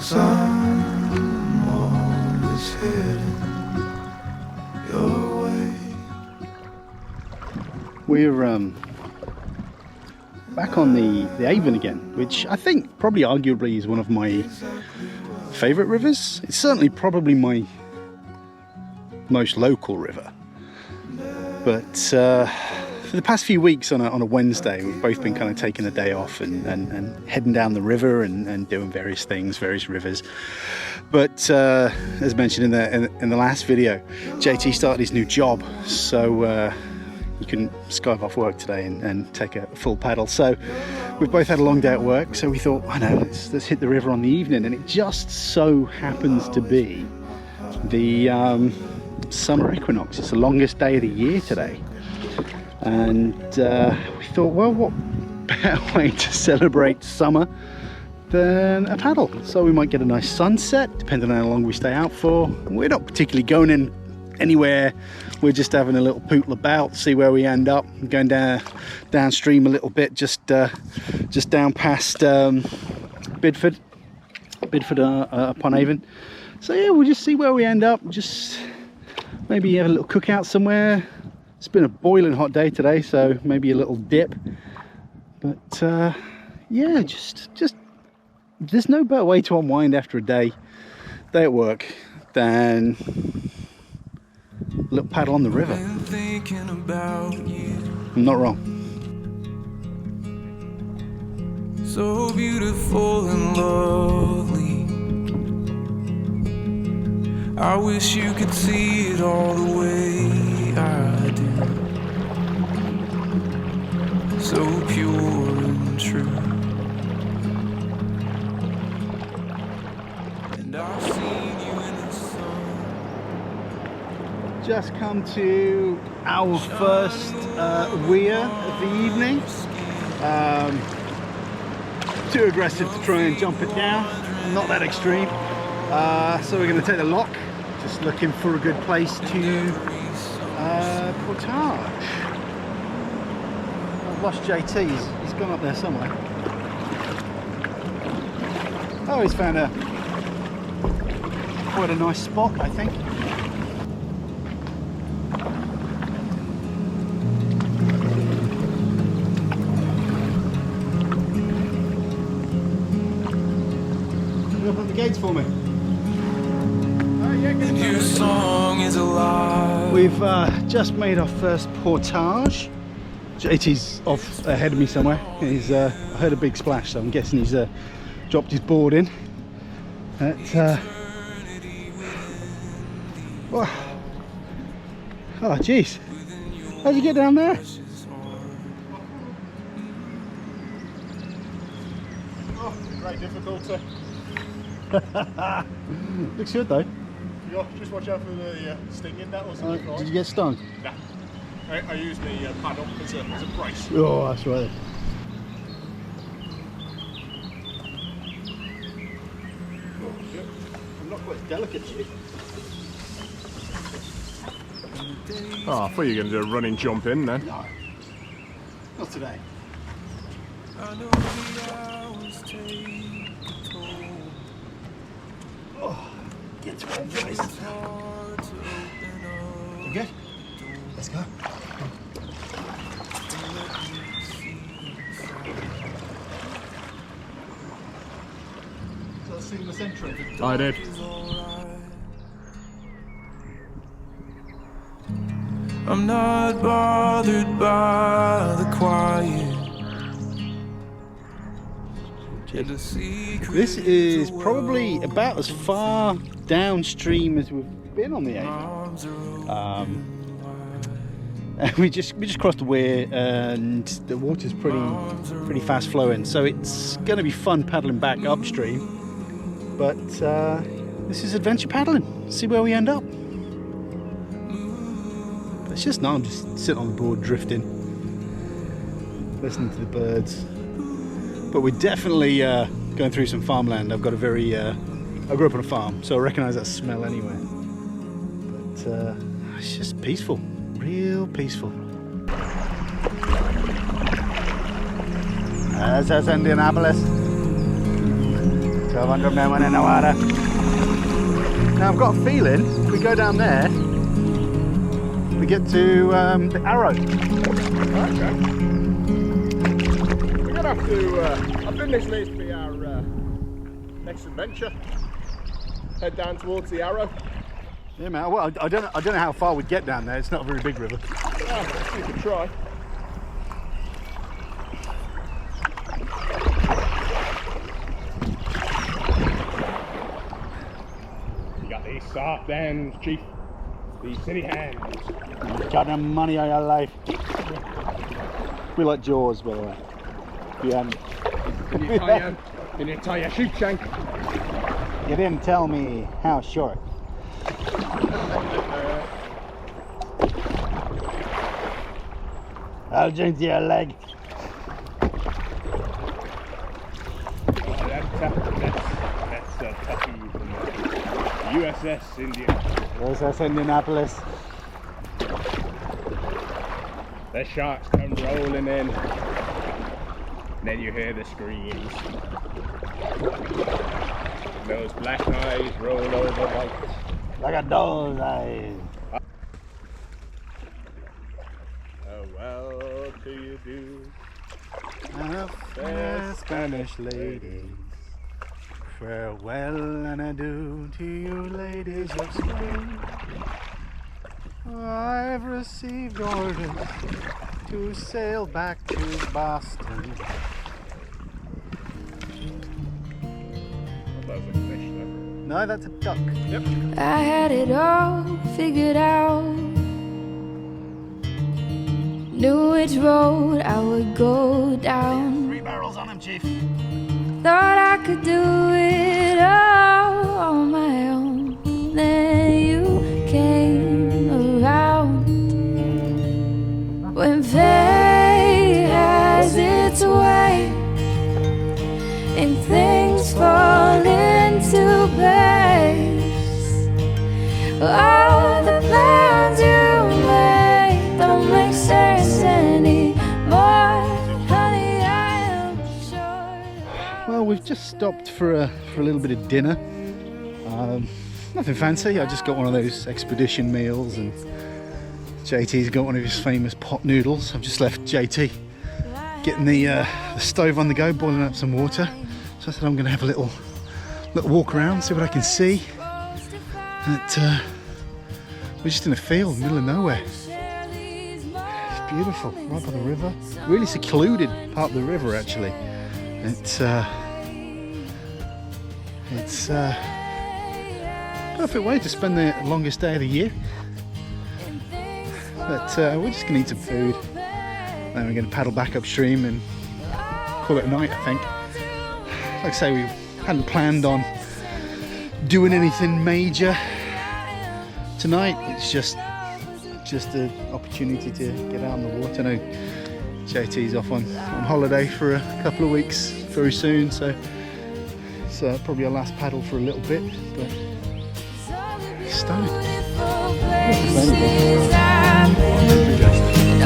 We're back on the Avon again, which I think probably arguably is one of my favourite rivers. It's certainly probably my most local river. But for the past few weeks on a Wednesday, we've both been kind of taking a day off and heading down the river and doing various things, various rivers. But as mentioned in the last video, JT started his new job, so you couldn't Skype off work today and take a full paddle. So we've both had a long day at work, so we thought, I know, let's hit the river on the evening. And it just so happens to be the summer equinox. It's the longest day of the year today. And we thought, well, what better way to celebrate summer than a paddle? So we might get a nice sunset, depending on how long we stay out for. We're not particularly going in anywhere. We're just having a little pootle about, see where we end up. I'm going downstream a little bit, just down past Bidford upon Avon. So yeah, we'll just see where we end up. Just maybe have a little cookout somewhere. It's been a boiling hot day today, so maybe a little dip. But yeah, just there's no better way to unwind after a day at work than a little paddle on the river. I'm not wrong. So beautiful and lovely, I wish you could see it all the way I do. So pure and true. And I've seen you in the sun. Just come to our first weir of the evening. Too aggressive to try and jump it down, not that extreme. So we're going to take the lock, just looking for a good place to portage. I've lost JT, he's gone up there somewhere. Oh, he's found quite a nice spot, I think. Open the gates for me. Your song is alive. We've just made our first portage. JT's off ahead of me somewhere. He's I heard a big splash, so I'm guessing he's dropped his board in. Wow. Oh jeez, how'd you get down there? Oh, great difficulty. Looks good though. Yeah, just watch out for the stinging net or something. Did you get stung? Nah. I use my paddle as a brace. Oh, that's right. I'm not quite delicate, Chief. Oh, I thought you were going to do a running jump in then. No, not today. Oh, get to it, guys. You good? Let's go. So seamless entry. I did. I'm not bothered by the quiet. This is probably about as far downstream as we've been on the Avon. We just crossed the weir and the water's pretty fast flowing, so it's going to be fun paddling back upstream. But this is adventure paddling. See where we end up. It's just now I'm just sitting on the board drifting, listening to the birds. But we're definitely going through some farmland. I've got a very I grew up on a farm, so I recognise that smell anywhere. But it's just peaceful, real peaceful. That's Indianapolis. 1200 meter in the water. Now I've got a feeling if we go down there, we get to the Arrow. Okay. We're gonna have to. I think this needs to be our next adventure. Head down towards the Arrow. Yeah, man. Well, I don't know how far we'd get down there. It's not a very big river. Oh, we could try. You got these soft ends, Chief. These city hands. You've got the money of your life. We like Jaws, by the way. Yeah. Can you tie your sheep shank? You didn't tell me how short. I'll drink to your leg. That's Tucky from USS India. USS Indianapolis. The sharks come rolling in. Then you hear the screams. Those black eyes roll over white. Like a doll's eyes. Oh, well, do you do? Fair Spanish ladies, farewell and adieu to you ladies of Spain. I've received orders to sail back to Boston. That was a fish though. No, that's a duck. Yep. I had it all figured out. Knew which road I would go down. 3 barrels on him, Chief. Thought I could do it all on my own. Then you came around. When fate has its way and things fall into place, all the plans you made don't make sense anymore. Honey, I am sure. Well, we've just stopped for a little bit of dinner. Nothing fancy. I just got one of those expedition meals, and JT's got one of his famous pot noodles. I've just left JT getting the stove on the go, boiling up some water. So I said I'm going to have a little walk around, see what I can see. And we're just in a field, middle of nowhere. It's beautiful, right by the river. Really secluded part of the river, actually. It's perfect way to spend the longest day of the year. But we're just going to eat some food. Then we're going to paddle back upstream and call it a night, I think. Like I say, we hadn't planned on doing anything major tonight. It's just an opportunity to get out on the water. I know JT's off on holiday for a couple of weeks very soon, so it's probably our last paddle for a little bit, but stunning.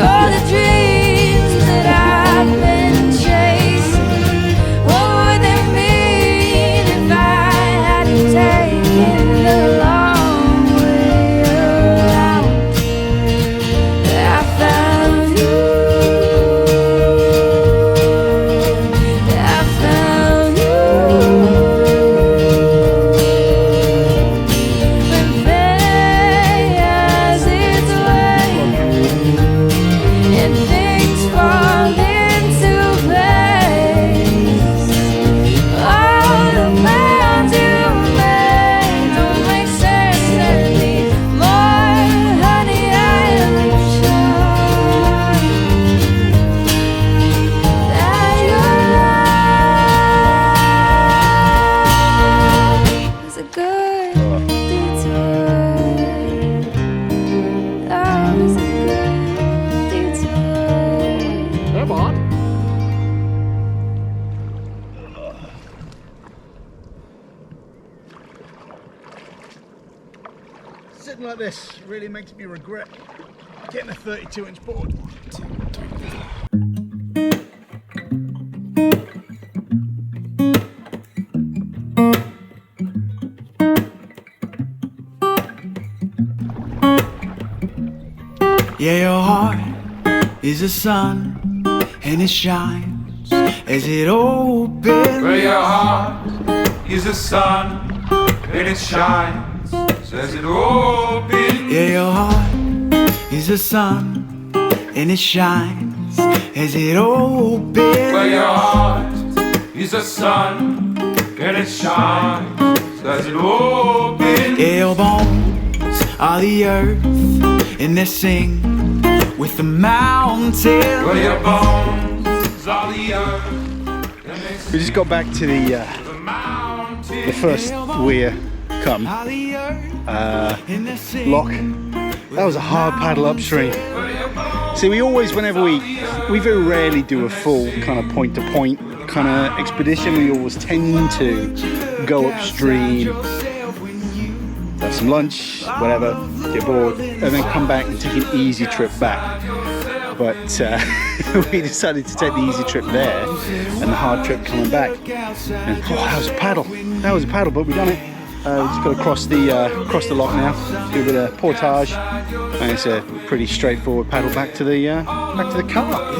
All the dreams that I've been chasing, what would they mean if I hadn't taken the long way around? I found you. I found you. When fate has its way and things fall into place, all the plans you made don't make sense anymore. Honey, I am sure that your love is a good detour. Love is a good detour. Come on. Sitting like this really makes me regret getting a 32-inch board. Yeah, your heart is a sun, and it shines as it opens. Well, your heart is a sun, and it shines as it opens. Yeah, your heart is a sun, and it shines as it opens. Well, your heart is a sun, and it shines as it opens. Yeah, your bones are the earth, and they sing with the mountains. Well, your bones are the earth. We just got back to the first weir come lock. That was a hard paddle upstream. See, we always, whenever we very rarely do a full kind of point to point kind of expedition. We always tend to go upstream, have some lunch, whatever, get bored, and then come back and take an easy trip back. But we decided to take the easy trip there and the hard trip coming back. And that was a paddle. That was a paddle, but we've done it. We just got to cross the lock now, do a bit of portage, and it's a pretty straightforward paddle back to the car.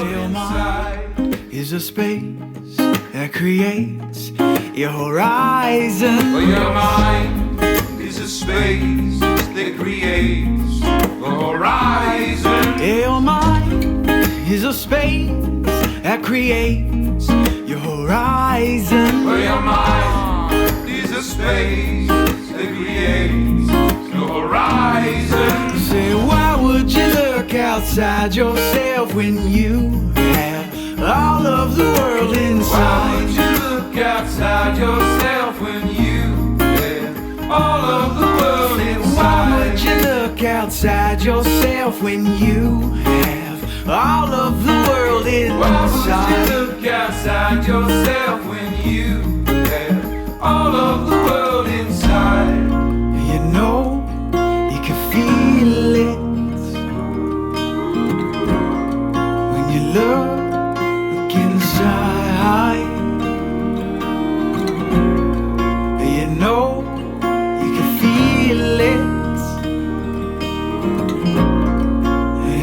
Is a space that creates your horizon. Well, your mind is a space that creates the horizon. Your mind is a space that creates your horizon. Well, your mind is a space that creates your horizon. Say, why would you look outside yourself when you have all of the world inside? Why would you look outside yourself when you have all of the world inside? Why would you look outside yourself when you have all of the world inside? Why would you look outside yourself when you have all of the world inside? You know, you can feel it when you look inside. You know, you can feel it.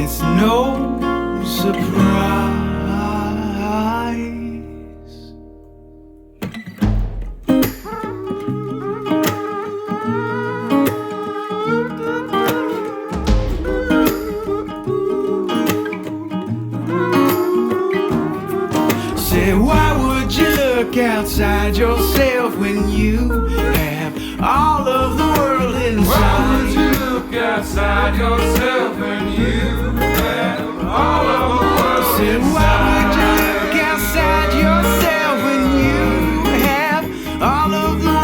It's no surprise. Say, why would you look outside yourself when you have all of the world inside? Why would you look outside yourself when you have all of the world inside? Say, why would you look outside yourself when you have all of the